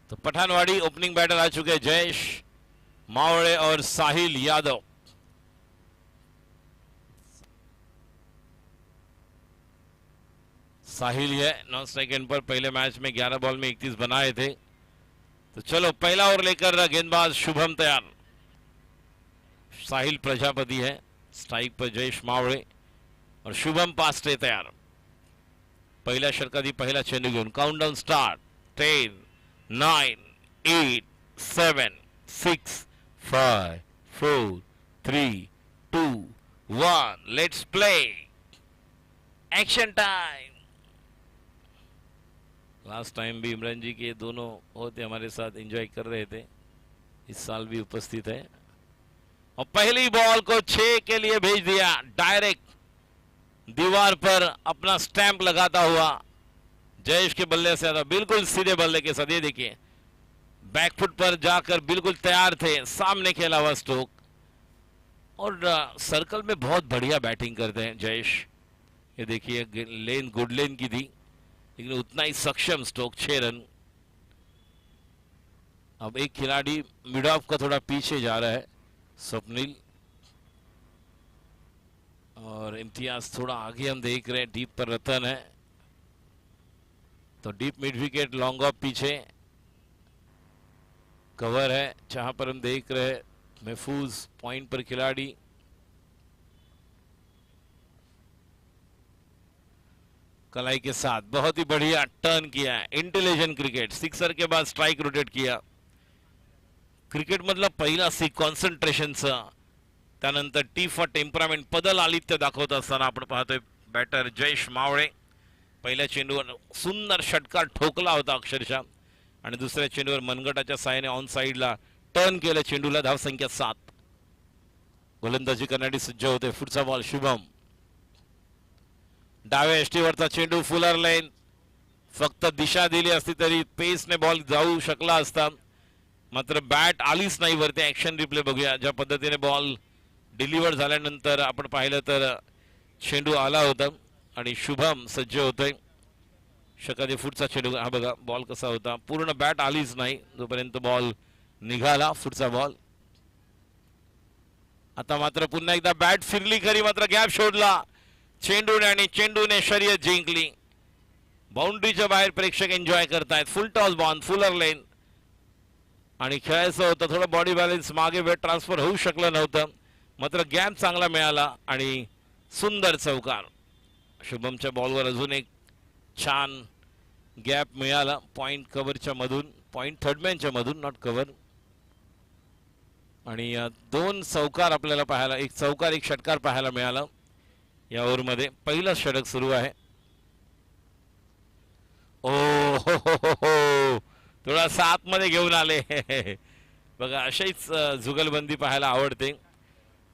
Speaker 1: तो पठानवाड़ी ओपनिंग बैटर आ चुके हैं, जयेश मावड़े और साहिल यादव। साहिल है नॉन स्ट्राइक एंड पर, पहले मैच में 11 बॉल में 31 बनाए थे। तो चलो पहला ओवर लेकर गेंदबाज शुभम तैयार। साहिल प्रजापति है स्ट्राइक पर, जयेश मावळे और शुभम पास्टे तैयार। पहिल्या षटकाधी पहिला चेंडू घेऊन countdown start. 10 9 8 7 6 5 4 3 2 1 let's play. Action time. Last time भी इमरान जी के दोनों होते हमारे साथ एंजॉय कर रहे थे, इस साल भी उपस्थित है। और पहली बॉल को 6 के लिए भेज दिया, डायरेक्ट दीवार पर अपना स्टैंप लगाता हुआ जयेश के बल्ले से आता, बिल्कुल सीधे बल्ले के साथ। ये देखिए बैकफुट पर जाकर बिल्कुल तैयार थे, सामने खेला हुआ स्ट्रोक, और सर्कल में बहुत बढ़िया बैटिंग करते हैं जयेश। ये देखिए लेन गुड लेन की थी, लेकिन उतना ही सक्षम स्ट्रोक, 6 रन। अब एक खिलाड़ी मिड ऑफ का थोड़ा पीछे जा रहा है, स्वप्निल, और इम्तियाज थोड़ा आगे हम देख रहे हैं, डीप पर रतन है। तो deep mid wicket, long off पीछे कवर है, जहां पर हम देख रहे हैं महफूज पॉइंट पर खिलाड़ी। कलाई के साथ बहुत ही बढ़िया टर्न किया है, इंटेलिजेंट क्रिकेट। सिक्सर के बाद स्ट्राइक रोटेट किया। क्रिकेट मधला पहिला सी कॉन्सन्ट्रेशनचा, त्यानंतर टी फॉर टेम्परामेंट, पदल आलित्य दाखवत असताना आपण पाहतोय बॅटर जयेश मावळे. पहिल्या चेंडूवर सुंदर षटकार ठोकला होता अक्षरशः आणि दुसऱ्या चेंडूवर मनगटाच्या साहाय्याने ऑन साइडला टर्न केलं चेंडूला. धावसंख्या 7. गोलंदाजी करण्यासाठी सज्ज होते. पुढचा बॉल शुभम. डाव्या एष्टीवरचा चेंडू फुलर लाईन. फक्त दिशा दिली असती तरी पेसने बॉल जाऊ शकला असता, मात्र बॅट आलीच नाही वरती. ऍक्शन रिप्ले बघूया. ज्या पद्धतीने बॉल डिलिव्हर झाल्यानंतर आपण पाहिलं तर चेंडू आला होता आणि शुभम सज्ज होतोय. षटकार फुटचा चेंडू. हा बघा बॉल कसा होता, पूर्ण बॅट आलीच नाही जोपर्यंत बॉल निघाला. पुढचा बॉल. आता मात्र पुन्हा एकदा बॅट फिरली खरी, मात्र गॅप शोधला चेंडूने आणि चेंडूने शर्यत जिंकली. बाउंड्रीच्या बाहेर प्रेक्षक एन्जॉय करतायत. फुल टॉस बॉल फुलर लेन आणि खेळायचं होतं थोडं बॉडी बॅलन्स. मागे वेट ट्रान्सफर होऊ शकलं नव्हतं, मात्र गॅप चांगला मिळाला आणि सुंदर चौकार. शुभमच्या बॉलवर अजून एक छान गॅप मिळाला पॉइंट कव्हरच्या मधून, पॉइंट थर्डमॅनच्या मधून, नॉट कव्हर. आणि 2 चौकार आपल्याला पाहायला, एक चौकार एक षटकार पाहायला मिळाला या ओव्हरमध्ये. पहिलं षटक सुरू आहे. ओ हो, थोडा 7 मध्ये घेऊन आले. बघा अशीच जुगलबंदी पाहायला आवडते.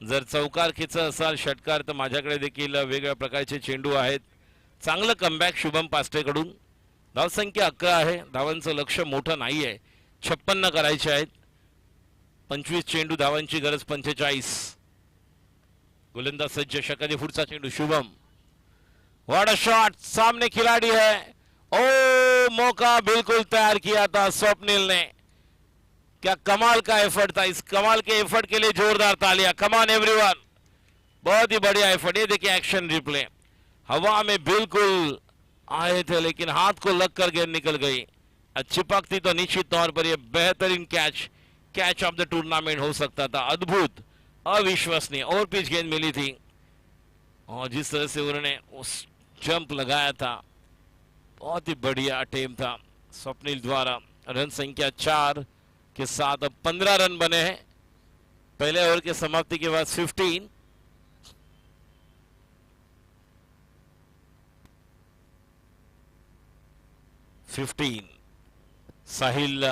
Speaker 1: जर चौकार खेच असाल षटकार तर माझ्याकडे देखील वेगवेगळ्या प्रकारचे चेंडू आहेत. चांगलं कमबॅक शुभम पास्टेकडून. धावसंख्या 11 आहे. धावांचं लक्ष मोठं नाहीये. 56 करायचे आहेत. 25 चेंडू, धावांची गरज 45. गोलंदाज सज्ज. षटकारी पुढचा चेंडू शुभम. What a shot. सामने खिलाड़ी है. ओ मौका बिल्कुल तैयार किया था स्वप्निल ने. क्या कमाल का एफर्ट था. इस कमाल के एफर्ट के लिए जोरदार तालियां. कमान एवरीवन, बहुत ही बढ़िया एफर्ट. ये देखिए एक्शन रिप्ले. हवा में बिल्कुल आए थे लेकिन हाथ को लग कर गेंद निकल गई. चिपकती तो निश्चित तौर पर यह बेहतरीन कैच ऑफ द टूर्नामेंट हो सकता था. अद्भुत, अविश्वसनीय और पिच गेंद मिली थी और जिस तरह से उन्होंने उस जंप लगाया था, बहुत ही बढ़िया अटेम्प्ट था स्वप्निल द्वारा. रन संख्या 4 के साथ अब 15 रन बने हैं. पहले ओवर के समाप्ति के बाद 15. साहिल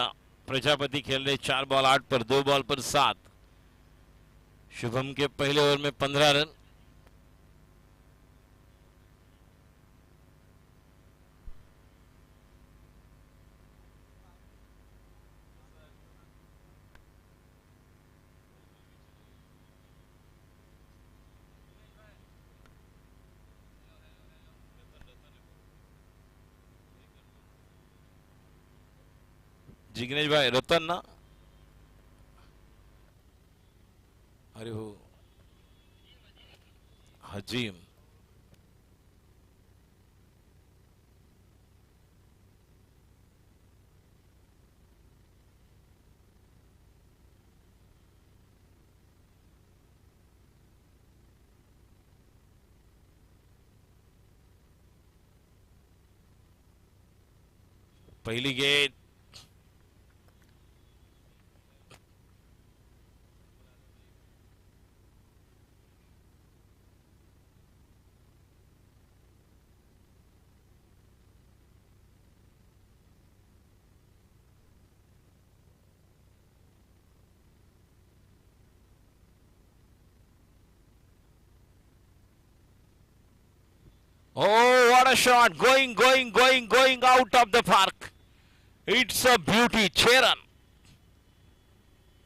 Speaker 1: प्रजापति खेल रहे 4 बॉल 8 पर, 2 बॉल पर 7. शुभम के पहले ओवर में 15 रन. जिग्नेश भाई रतन ना. अरे हो हजीम. पहली गेंद. Oh, what a shot. Going out of the park. It's a beauty. 6 run.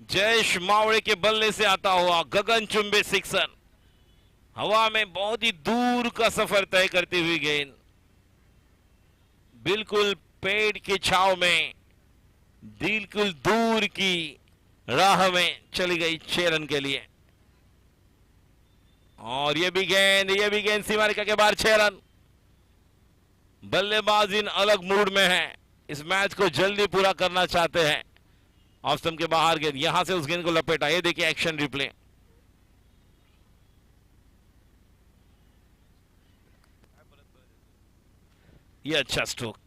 Speaker 1: Jayesh Mawade के बल्ले से आता हुआ गगनचुंबी सिक्सर. हवा में बहुत ही दूर का सफर तय करती हुई गेंद बिल्कुल पेड़ की छाव में, बिल्कुल दूर की राह में चली गई 6 रन के लिए. और ये भी गेंद सीमा रेखा के बाहर. 6 रन. बल्लेबाज इन अलग मूड में है. इस मैच को जल्दी पूरा करना चाहते हैं. ऑफ स्टंप के बाहर गेंद, यहां से उस गेंद को लपेटा. ये देखिए एक्शन रिप्ले. ये अच्छा स्ट्रोक.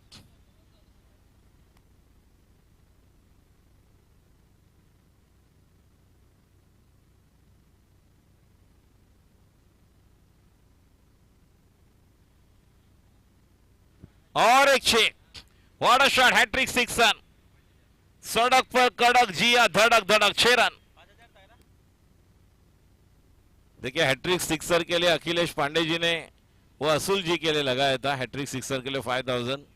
Speaker 1: और एक 6। What a shot, hat trick 6 run. सड़क पर कड़क जिया धड़क धड़क 6 रन। देखिए हैट्रिक सिक्सर के लिए अखिलेश पांडे जी ने वो असुल जी के लिए लगाया था, हैट्रिक सिक्सर के लिए 5000।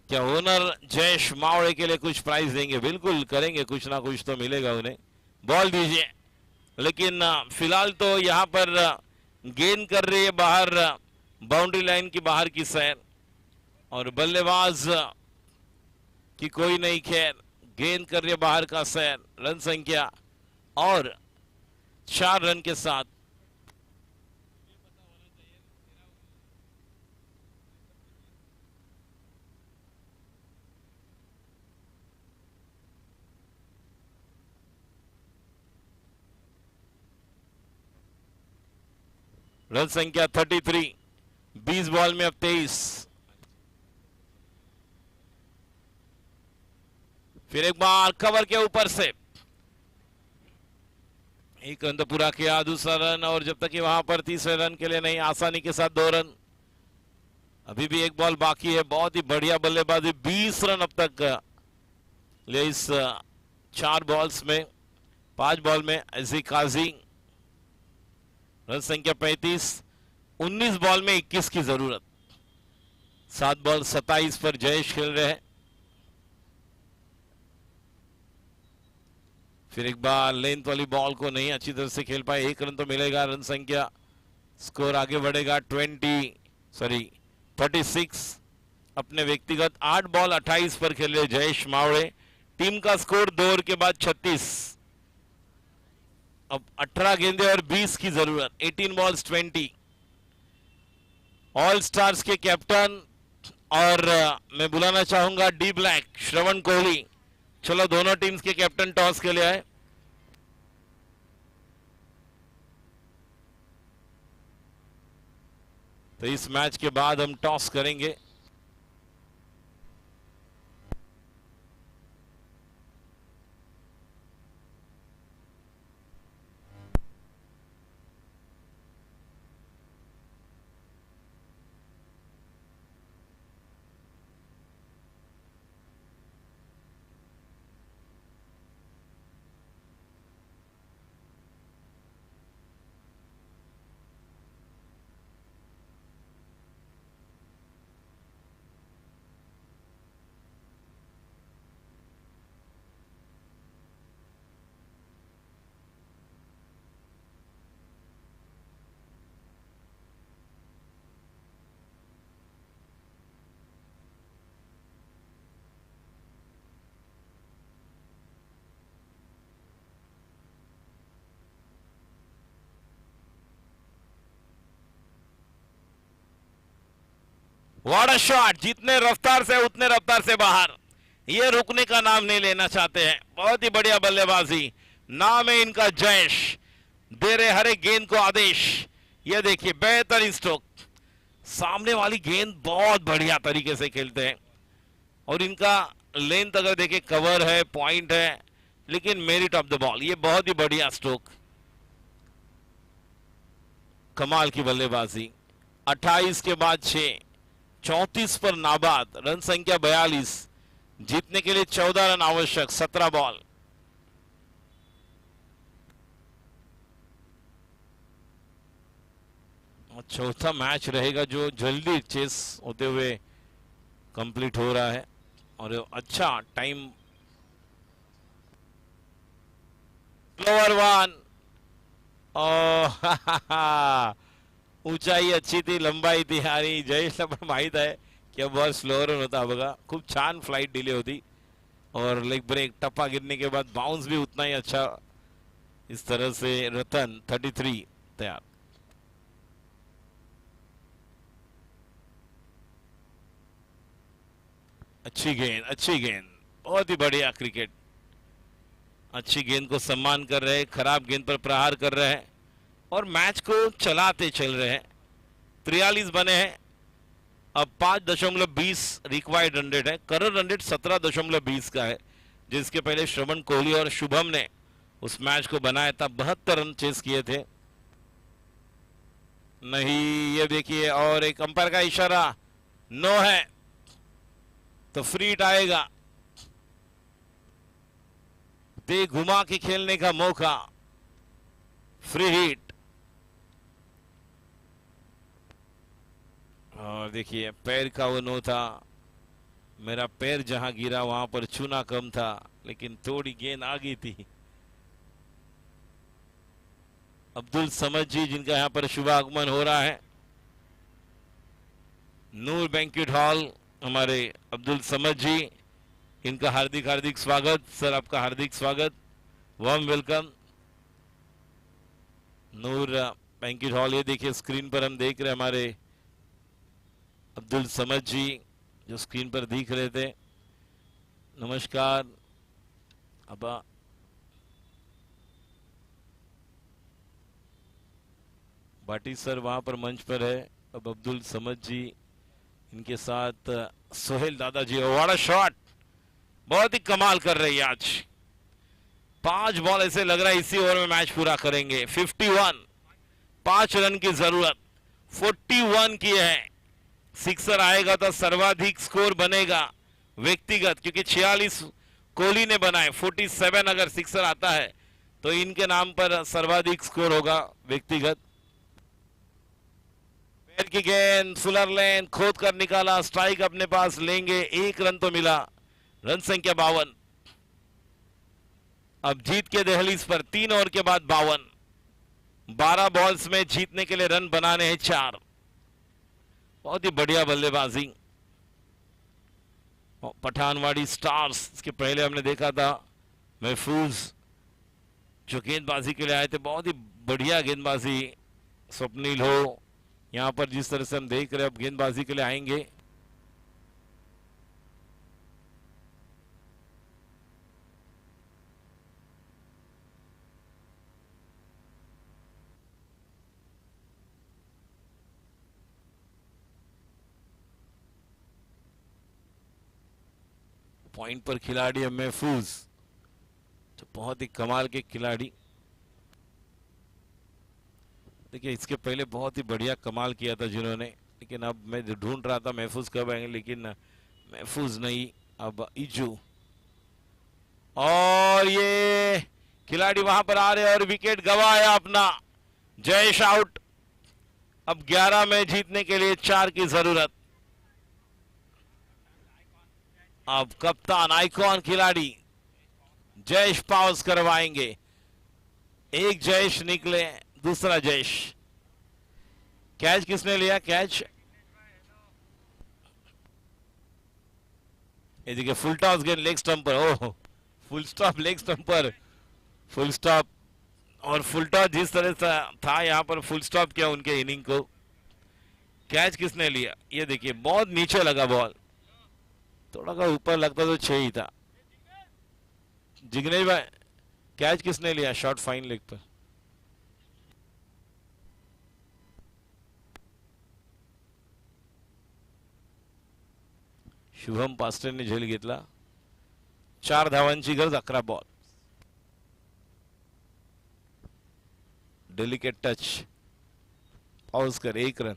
Speaker 1: क्या ओनर जयेश मावड़े के लिए कुछ प्राइज देंगे? बिल्कुल करेंगे, कुछ ना कुछ तो मिलेगा उन्हें। बॉल दीजिए, लेकिन फिलहाल तो यहां पर गेंद कर रही है बाहर, बाउंड्री लाइन की बाहर की सैर, और बल्लेबाज की कोई नहीं खैर। गेंद कर रही है बाहर का सैर। रन संख्या और 4 रन के साथ रन संख्या 33। 20 बॉल में अब 23। फिर एक बार कवर के ऊपर से एक रन तो पूरा किया, दूसरा रन, और जब तक कि वहां पर तीसरे रन के लिए नहीं, आसानी के साथ 2 रन। अभी भी एक बॉल बाकी है। बहुत ही बढ़िया बल्लेबाजी, 20 रन अब तक ले इस 4 बॉल्स में, 5 बॉल में ऐसी काजी। रन संख्या 35। 19 बॉल में 21 की जरूरत। 7 बॉल 27 पर जयेश खेल रहे हैं। फिर एक बार लेंथ वाली बॉल को नहीं अच्छी तरह से खेल पाए, 1 रन तो मिलेगा। रन संख्या, स्कोर आगे बढ़ेगा 36। अपने व्यक्तिगत 8 बॉल 28 पर खेल रहे जयेश मावड़े। टीम का स्कोर 2 ओवर के बाद 36। अब 18 गेंदे और 20 की जरूरत। 18 बॉल्स 20। ऑल स्टार्स के कैप्टन और मैं बुलाना चाहूंगा डी ब्लैक श्रवण कोहली। चलो दोनों टीम्स के कैप्टन टॉस के लिए आए। तो इस मैच के बाद हम टॉस करेंगे। व्हाट अ शॉट, जितने रफ्तार से उतने रफ्तार से बाहर। ये रुकने का नाम नहीं लेना चाहते हैं। बहुत ही बढ़िया बल्लेबाजी। नाम है इनका जयेश, दे रहे हर एक गेंद को आदेश। ये देखिए बेहतरीन स्ट्रोक। सामने वाली गेंद बहुत बढ़िया तरीके से खेलते हैं, और इनका लेंथ अगर देखें, कवर है, पॉइंट है, लेकिन मेरिट ऑफ द बॉल। ये बहुत ही बढ़िया स्ट्रोक, कमाल की बल्लेबाजी। 28 के बाद 6, 34 पर नाबाद। रन संख्या 42। जीतने के लिए 14 रन आवश्यक, 17 बॉल। चौथा मैच रहेगा जो जल्दी चेस होते हुए कंप्लीट हो रहा है, और अच्छा टाइम। फ्लोवर 1 ऊंचाई अच्छी थी, लंबाई थी, आणि जयेशला पण माहित आहे की बॉल स्लोअर होता बघा। खूप छान फ्लाइट डिले होती, और लेग ब्रेक टप्पा गिरने के बाद बाउंस भी उतना ही अच्छा। इस तरह से रतन 33 तैयार। अच्छी गेंद, अच्छी गेंद, बहुत ही बढ़िया क्रिकेट। अच्छी गेंद को सम्मान कर रहे हैं, खराब गेंद पर प्रहार कर रहे हैं, और मैच को चलाते चल रहे हैं। 43 बने हैं। अब 5.20 रिक्वायर्ड रन रेट है। करंट रन रेट 17.20 का है, जिसके पहले श्रवण कोहली और शुभम ने उस मैच को बनाया था। 72 रन चेस किए थे। नहीं, ये देखिए, और एक अंपायर का इशारा। नो है तो फ्री हिट आएगा। दे घुमा के खेलने का मौका, फ्री हिट। और देखिए पैर का वो नो था, मेरा पैर जहां गिरा वहां पर चूना कम था, लेकिन थोड़ी गेंद आ गई थी। अब्दुल समद जी जिनका यहां पर शुभ आगमन हो रहा है, नूर बैंक्वेट हॉल, हमारे अब्दुल समद जी, इनका हार्दिक हार्दिक स्वागत। सर आपका हार्दिक स्वागत, वार्म वेलकम। नूर बैंक्वेट हॉल, ये देखिए स्क्रीन पर हम देख रहे हैं हमारे अब्दुल समद जी जो स्क्रीन पर दिख रहे थे। नमस्कार। अब भाटी सर वहां पर मंच पर है। अब अब्दुल समद जी, इनके साथ सोहेल दादाजी। व्हाट अ शॉट, बहुत ही कमाल कर रही है आज। 5 बॉल ऐसे लग रहा है इसी ओवर में मैच पूरा करेंगे। 51, 5 रन की जरूरत, 41 की है। सिक्सर आएगा तो सर्वाधिक स्कोर बनेगा व्यक्तिगत, क्योंकि 46 कोहली ने बनाए। 47 अगर सिक्सर आता है तो इनके नाम पर सर्वाधिक स्कोर होगा व्यक्तिगत। पैर की गेंद, फुलर लेन खोद कर निकाला, स्ट्राइक अपने पास लेंगे। 1 रन तो मिला, रन संख्या 52। अब जीत के दहलीज पर 3 ओवर के बाद 52। 12 बॉल्स में जीतने के लिए रन बनाने हैं 4। बहुत ही बढ़िया बल्लेबाजी। पठानवाड़ी स्टार्स, इसके पहले हमने देखा था महफूज जो गेंदबाजी के लिए आए थे, बहुत ही बढ़िया गेंदबाजी। स्वप्निल हो, यहां पर जिस तरह से हम देख रहे हैं अब गेंदबाजी के लिए आएंगे। पॉइंट पर खिलाड़ी है महफूज, तो बहुत ही कमाल के खिलाड़ी। देखिए इसके पहले बहुत ही बढ़िया कमाल किया था जिन्होंने, लेकिन अब मैं ढूंढ रहा था महफूज कब आएंगे, लेकिन महफूज नहीं, अब इजू। और ये खिलाड़ी वहां पर आ रहे और विकेट गवाया अपना। जयेश आउट। अब 11 में जीतने के लिए 4 की जरूरत। अब कप्तान आइकॉन खिलाड़ी जयेश पाउस करवाएंगे। एक जयेश निकले, दूसरा जयेश। कैच किसने लिया? कैच ये देखिए, फुल टॉस गेंद लेग स्टंप पर। ओह, फुल स्टॉप लेग स्टंप पर, फुल स्टॉप। और फुल टॉस जिस तरह से था यहां पर फुल स्टॉप किया उनके इनिंग को। कैच किसने लिया? ये देखिए बहुत नीचे लगा बॉल, थोड़ा सा ऊपर लगता तो 6 ही था। जिग्नेश भाई, कैच किसने लिया? शॉट फाइन लेग पर। शुभम पास्टरने झेल घेतला। 4 धावांची गरज, 11 बॉल। डेलिकेट टच, पाउस कर 1 रन।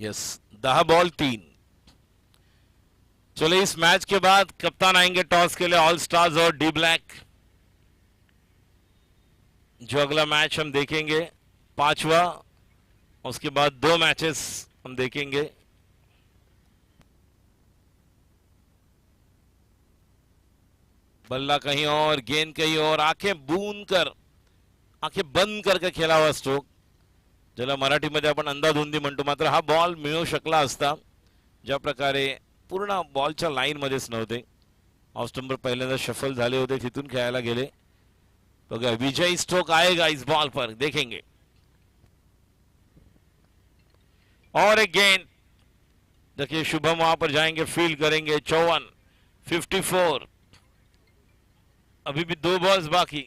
Speaker 1: Yes, 10 ball 3। चलो इस मैच के बाद कप्तान आएंगे टॉस के लिए, ऑल स्टार्स और डी ब्लैक। जो अगला मैच हम देखेंगे 5वां, उसके बाद 2 मैचेस हम देखेंगे। बल्ला कहीं और, गेंद कहीं और, आंखें बूंद कर, आंखें बंद करके खेळा हुआ स्ट्रोक, ज्याला मराठीमध्ये आपण अंधाधुंदी म्हणतो. मात्र हा बॉल मिळू शकला असता, ज्या प्रकारे पूर्ण बॉलच्या लाईन मध्येच नव्हते. ऑफ स्टंपर पहिल्यांदा शफल झाले होते, तिथून खेळायला गेले. बघा विजयी स्ट्रोक आएगा इस बॉल पर, देखेंगे. और एक गेंद, देखिए शुभम वहां पर जाएंगे, फील्ड करेंगे. 54, 54. अभी भी 2 बॉल्स बाकी.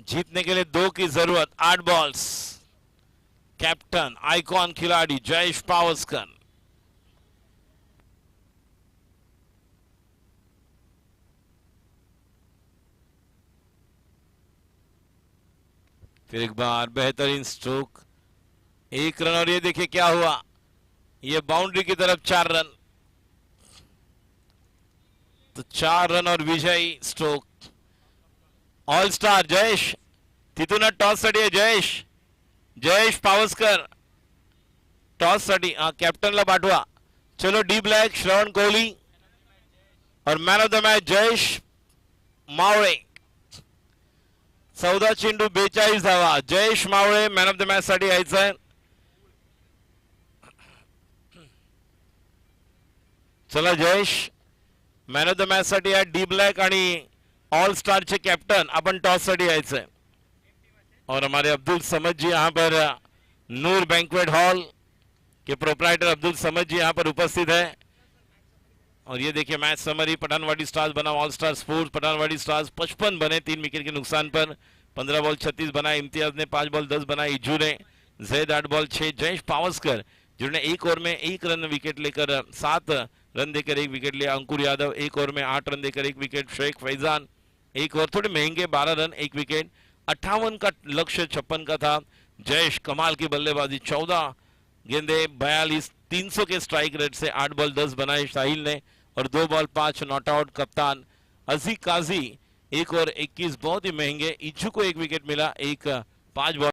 Speaker 1: जीतने के लिए 2 की जरूरत, 8 बॉल्स. कैप्टन आइकॉन खिलाड़ी जयेश पावस्कर. फिर एक बार बेहतरीन स्ट्रोक, 1 रन। और ये देखिए क्या हुआ, ये बाउंड्री की तरफ 4 रन, तो 4 रन और विजयी स्ट्रोक। ऑल स्टार जयेश तिथून टॉस साठी आहे जयेश पावसकर टॉस साठी कॅप्टनला पाठवा. चलो डी ब्लॅक श्रवण कोहली और man of the match Jayesh मावळे. 14 चेंडू 42 धावा. जयेश मावळे मॅन ऑफ द मॅच साठी यायचंय. चला Jayesh man of the match साठी आहे. डी ब्लॅक आणि ऑल स्टार चे कॅप्टन आपण टॉस साठी यायचंय. और हमारे अब्दुल समद जी यहाँ पर नूर बैंक्वेट हॉल के प्रोप्राइटर अब्दुल समद जी यहाँ पर उपस्थित है. और ये देखिए मैच समरी. पठानवाड़ी स्टार्स बना all star sports. Pathanwadi stars 55 बने 3 विकेट के नुकसान पर. 15 बॉल 36 बनाए. इम्तियाज ने 5 बॉल 10 बनाए. इजू ने जैद 8 बॉल 6. जयेश पावस्कर जिन्होंने 1 ओवर में 1 रन विकेट लेकर 7 रन देकर 1 विकेट लिया. अंकुर यादव 1 ओवर में 8 रन देकर 1 विकेट. शेख फैजान 1 ओवर थोड़े महंगे 12 रन 1 विकेट. 58 का लक्ष्य 56 का था. जयेश कमाल की बल्लेबाजी. 14 गेंदे 42 300 के स्ट्राइक रेट से 8 बॉल 10 बनाए साहिल ने और 2 बॉल 5 नॉट आउट. कप्तान अजी काजी 1 ओवर 21 बहुत ही महंगे. इच्छू को 1 विकेट मिला. 5 बॉल